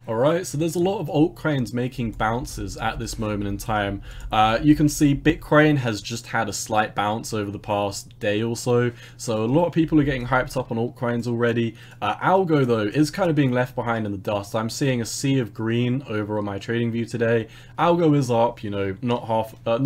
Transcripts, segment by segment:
Alright, so there's a lot of altcoins making bounces at this moment in time. You can see Bitcoin has just had a slight bounce over the past day or so. So a lot of people are getting hyped up on altcoins already. Algo though is kind of being left behind in the dust. I'm seeing a sea of green over on my trading view today. Algo is up, you know, not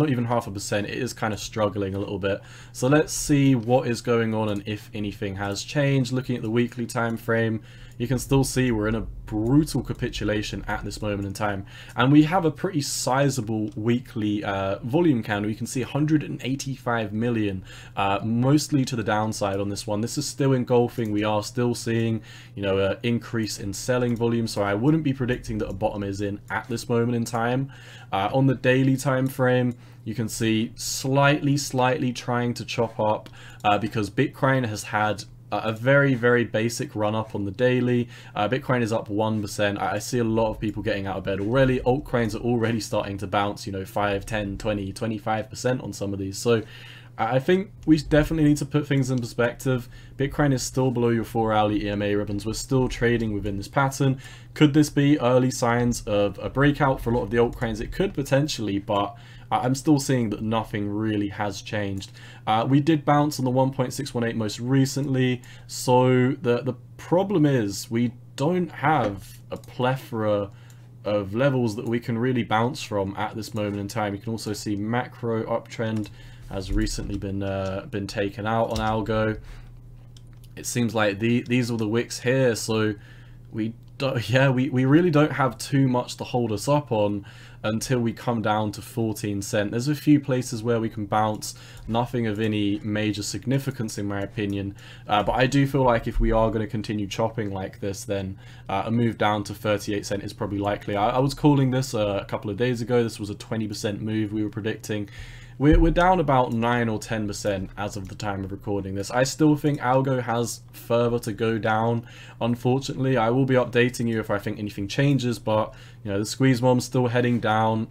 even 0.5%. It is kind of struggling a little bit. So let's see what is going on and if anything has changed. Looking at the weekly time frame, you can still see we're in a brutal capitulation at this moment in time, and we have a pretty sizable weekly volume candle. You can see 185 million, mostly to the downside on this one. This is still engulfing. We are still seeing, you know, an increase in selling volume, so I wouldn't be predicting that a bottom is in at this moment in time. On the daily time frame, you can see slightly trying to chop up because Bitcoin has had a very basic run up on the daily. Bitcoin is up 1%. I see a lot of people getting out of bed already. Altcoins are already starting to bounce, you know, 5, 10, 20, 25% on some of these. So I think we definitely need to put things in perspective. Bitcoin is still below your 4-hourly EMA ribbons. We're still trading within this pattern. Could this be early signs of a breakout for a lot of the altcoins? It could potentially, but I'm still seeing that nothing really has changed. We did bounce on the 1.618 most recently, so the problem is we don't have a plethora of levels that we can really bounce from at this moment in time. You can also see macro uptrend has recently been taken out on Algo. It seems like these are the wicks here, so we really don't have too much to hold us up on until we come down to 14 cent. There's a few places where we can bounce, nothing of any major significance in my opinion, but I do feel like if we are going to continue chopping like this, then a move down to 38 cent is probably likely. I was calling this a couple of days ago. This was a 20% move we were predicting. We're down about 9 or 10% as of the time of recording this. I still think Algo has further to go down. Unfortunately, I will be updating you if I think anything changes, but you know, the squeeze bomb's still heading down.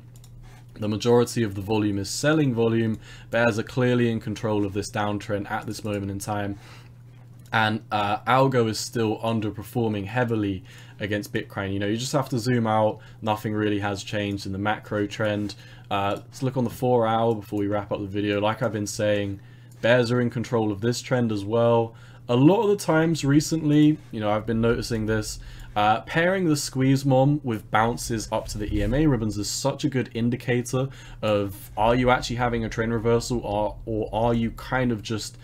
The majority of the volume is selling volume. Bears are clearly in control of this downtrend at this moment in time. And Algo is still underperforming heavily against Bitcoin. You know, you just have to zoom out. Nothing really has changed in the macro trend. Let's look on the 4-hour before we wrap up the video. Like I've been saying, bears are in control of this trend as well. A lot of the times recently, you know, I've been noticing this. Pairing the squeeze mom with bounces up to the EMA ribbons is such a good indicator of, are you actually having a trend reversal, or are you kind of just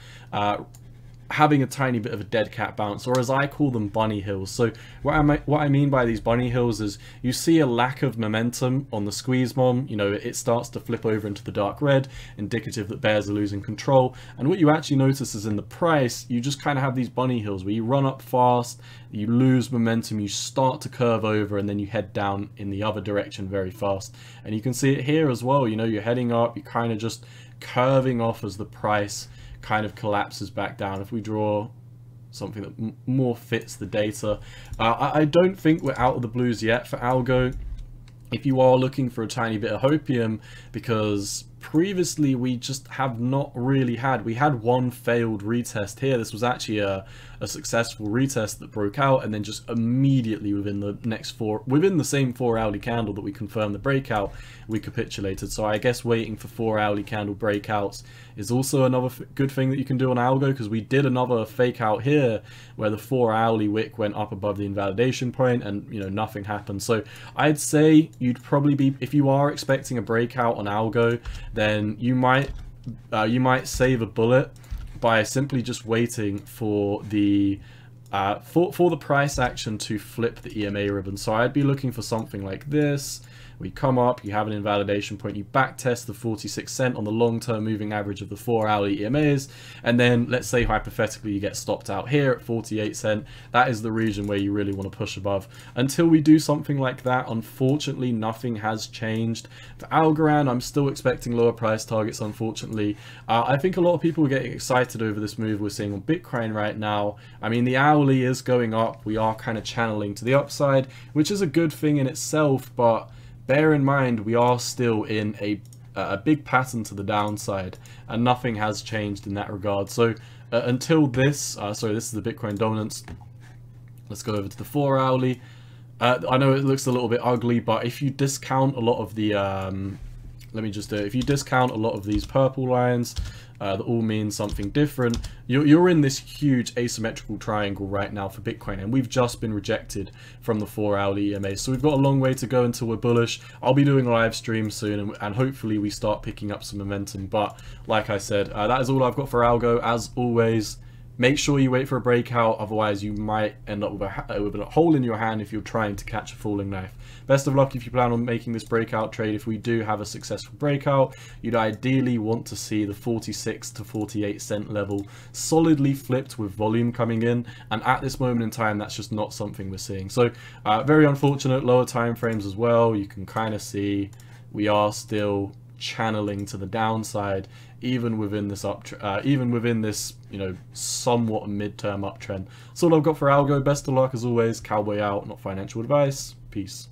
having a tiny bit of a dead cat bounce, or as I call them, bunny hills. So what I mean by these bunny hills is you see a lack of momentum on the squeeze mom. You know, it starts to flip over into the dark red, indicative that bears are losing control. And what you actually notice is in the price, you just kind of have these bunny hills where you run up fast, you lose momentum, you start to curve over, and then you head down in the other direction very fast. And you can see it here as well. You know, you're heading up, you're kind of just curving off as the price kind of collapses back down. If we draw something that more fits the data, I don't think we're out of the blues yet for Algo. If you are looking for a tiny bit of hopium, because previously we just have not really had, we had one failed retest here. This was actually a successful retest that broke out, and then just immediately within the same 4-hourly candle that we confirmed the breakout, we capitulated. So I guess waiting for 4-hourly candle breakouts is also another good thing that you can do on Algo, because we did another fake out here where the 4-hourly wick went up above the invalidation point and, you know, nothing happened. So I'd say you'd probably be, if you are expecting a breakout on Algo, then you might save a bullet by simply just waiting for the for the price action to flip the EMA ribbon. So I'd be looking for something like this. We come up, you have an invalidation point, you back test the 46 cent on the long-term moving average of the 4-hourly EMAs, and then let's say hypothetically you get stopped out here at 48 cent. That is the region where you really want to push above. Until we do something like that, unfortunately, nothing has changed. For Algorand, I'm still expecting lower price targets, unfortunately. I think a lot of people are getting excited over this move we're seeing on Bitcoin right now. I mean, the hourly is going up. We are kind of channeling to the upside, which is a good thing in itself, but bear in mind, we are still in a big pattern to the downside, and nothing has changed in that regard. So until this, sorry, this is the Bitcoin dominance. Let's go over to the 4-hourly. I know it looks a little bit ugly, but if you discount a lot of the let me just do it. If you discount a lot of these purple lines that all mean something different, you're in this huge asymmetrical triangle right now for Bitcoin, and we've just been rejected from the 4-hourly EMA, so we've got a long way to go until we're bullish. I'll be doing a live stream soon, and hopefully we start picking up some momentum. But like I said, that is all I've got for Algo. As always, make sure you wait for a breakout, otherwise you might end up with a hole in your hand if you're trying to catch a falling knife. Best of luck if you plan on making this breakout trade. If we do have a successful breakout, you'd ideally want to see the 46 to 48 cent level solidly flipped with volume coming in, and at this moment in time that's just not something we're seeing. So very unfortunate. Lower time frames as well, you can kind of see we are still channeling to the downside, even within this you know, somewhat midterm uptrend. That's all I've got for Algo. Best of luck as always. Cowboy out, not financial advice. Peace.